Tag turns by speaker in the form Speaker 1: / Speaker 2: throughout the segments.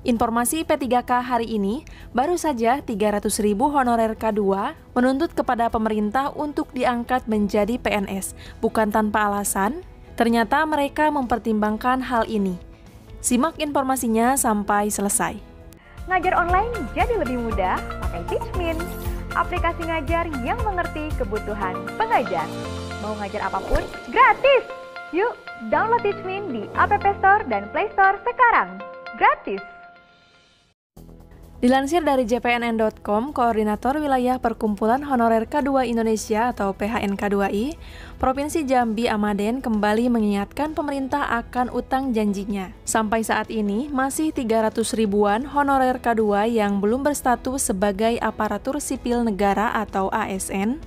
Speaker 1: Informasi P3K hari ini, baru saja 300.000 honorer K2 menuntut kepada pemerintah untuk diangkat menjadi PNS, bukan tanpa alasan. Ternyata mereka mempertimbangkan hal ini. Simak informasinya sampai selesai.
Speaker 2: Ngajar online jadi lebih mudah pakai Teachmin, aplikasi ngajar yang mengerti kebutuhan pengajar. Mau ngajar apapun, gratis! Yuk, download Teachmin di App Store dan Play Store sekarang. Gratis!
Speaker 1: Dilansir dari jpnn.com, Koordinator Wilayah Perkumpulan Honorer K2 Indonesia atau PHNK2I, Provinsi Jambi Amaden kembali mengingatkan pemerintah akan utang janjinya. Sampai saat ini, masih 300 ribuan honorer K2 yang belum berstatus sebagai aparatur sipil negara atau ASN.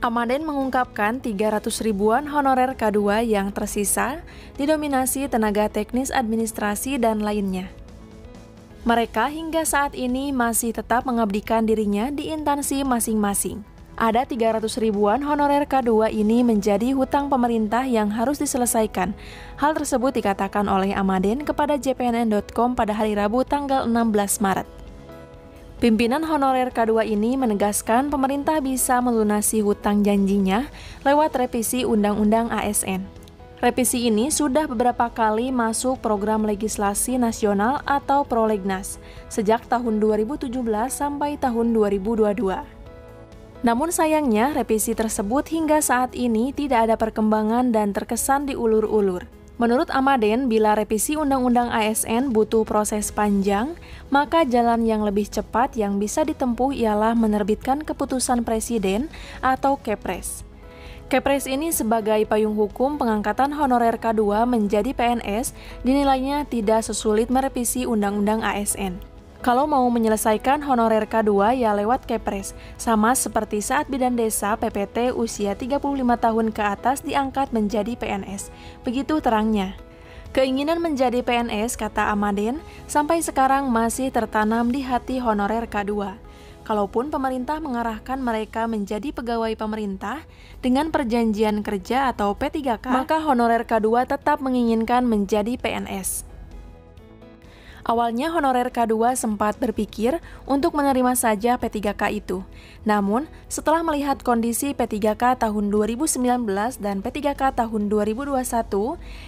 Speaker 1: Amaden mengungkapkan 300 ribuan honorer K2 yang tersisa didominasi tenaga teknis administrasi dan lainnya. Mereka hingga saat ini masih tetap mengabdikan dirinya di instansi masing-masing. Ada 300 ribuan honorer K2 ini menjadi hutang pemerintah yang harus diselesaikan. Hal tersebut dikatakan oleh Amaden kepada jpnn.com pada hari Rabu tanggal 16 Maret. Pimpinan honorer K2 ini menegaskan pemerintah bisa melunasi hutang janjinya lewat revisi Undang-Undang ASN. Revisi ini sudah beberapa kali masuk program legislasi nasional atau prolegnas sejak tahun 2017 sampai tahun 2022. Namun sayangnya revisi tersebut hingga saat ini tidak ada perkembangan dan terkesan diulur-ulur. Menurut Amaden, bila revisi Undang-Undang ASN butuh proses panjang, maka jalan yang lebih cepat yang bisa ditempuh ialah menerbitkan keputusan Presiden atau Kepres. Kepres ini sebagai payung hukum pengangkatan honorer K2 menjadi PNS dinilainya tidak sesulit merevisi Undang-Undang ASN. Kalau mau menyelesaikan honorer K2 ya lewat Kepres, sama seperti saat bidan desa PPT usia 35 tahun ke atas diangkat menjadi PNS. Begitu terangnya. Keinginan menjadi PNS, kata Amaden, sampai sekarang masih tertanam di hati honorer K2. Kalaupun pemerintah mengarahkan mereka menjadi pegawai pemerintah dengan perjanjian kerja atau P3K, maka honorer K2 tetap menginginkan menjadi PNS. Awalnya honorer K2 sempat berpikir untuk menerima saja P3K itu. Namun, setelah melihat kondisi P3K tahun 2019 dan P3K tahun 2021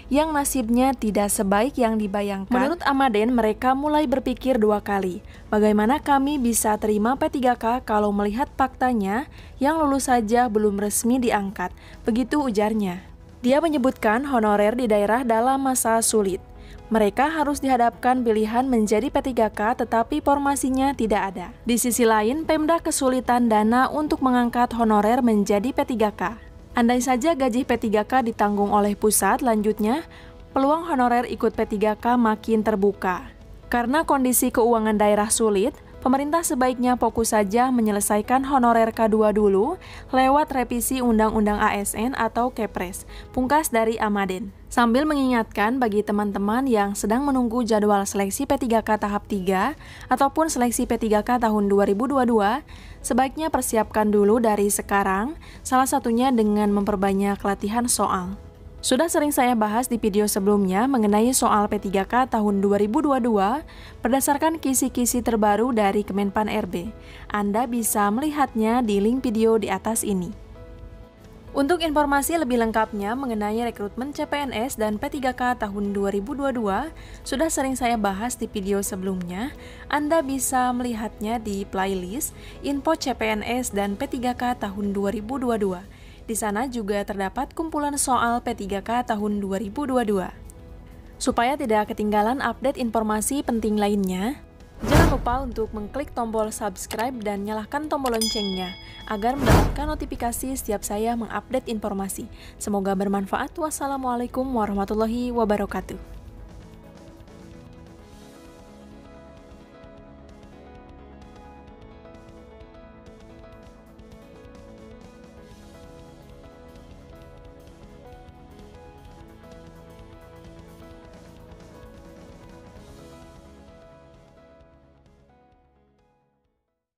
Speaker 1: yang nasibnya tidak sebaik yang dibayangkan, menurut Amaden mereka mulai berpikir dua kali. Bagaimana kami bisa terima P3K kalau melihat faktanya yang lulus saja belum resmi diangkat? Begitu ujarnya. Dia menyebutkan honorer di daerah dalam masa sulit. Mereka harus dihadapkan pilihan menjadi P3K tetapi formasinya tidak ada. Di sisi lain, Pemda kesulitan dana untuk mengangkat honorer menjadi P3K. Andai saja gaji P3K ditanggung oleh pusat, lanjutnya, peluang honorer ikut P3K makin terbuka. Karena kondisi keuangan daerah sulit, pemerintah sebaiknya fokus saja menyelesaikan honorer K2 dulu lewat revisi Undang-Undang ASN atau Kepres, pungkas dari Amaden. Sambil mengingatkan bagi teman-teman yang sedang menunggu jadwal seleksi P3K tahap 3 ataupun seleksi P3K tahun 2022, sebaiknya persiapkan dulu dari sekarang, salah satunya dengan memperbanyak latihan soal. Sudah sering saya bahas di video sebelumnya mengenai soal P3K tahun 2022 berdasarkan kisi-kisi terbaru dari Kemenpan RB. Anda bisa melihatnya di link video di atas ini. Untuk informasi lebih lengkapnya mengenai rekrutmen CPNS dan P3K tahun 2022, sudah sering saya bahas di video sebelumnya. Anda bisa melihatnya di playlist Info CPNS dan P3K tahun 2022. Di sana juga terdapat kumpulan soal P3K tahun 2022. Supaya tidak ketinggalan update informasi penting lainnya, jangan lupa untuk mengklik tombol subscribe dan nyalakan tombol loncengnya agar mendapatkan notifikasi setiap saya mengupdate informasi. Semoga bermanfaat. Wassalamualaikum warahmatullahi wabarakatuh.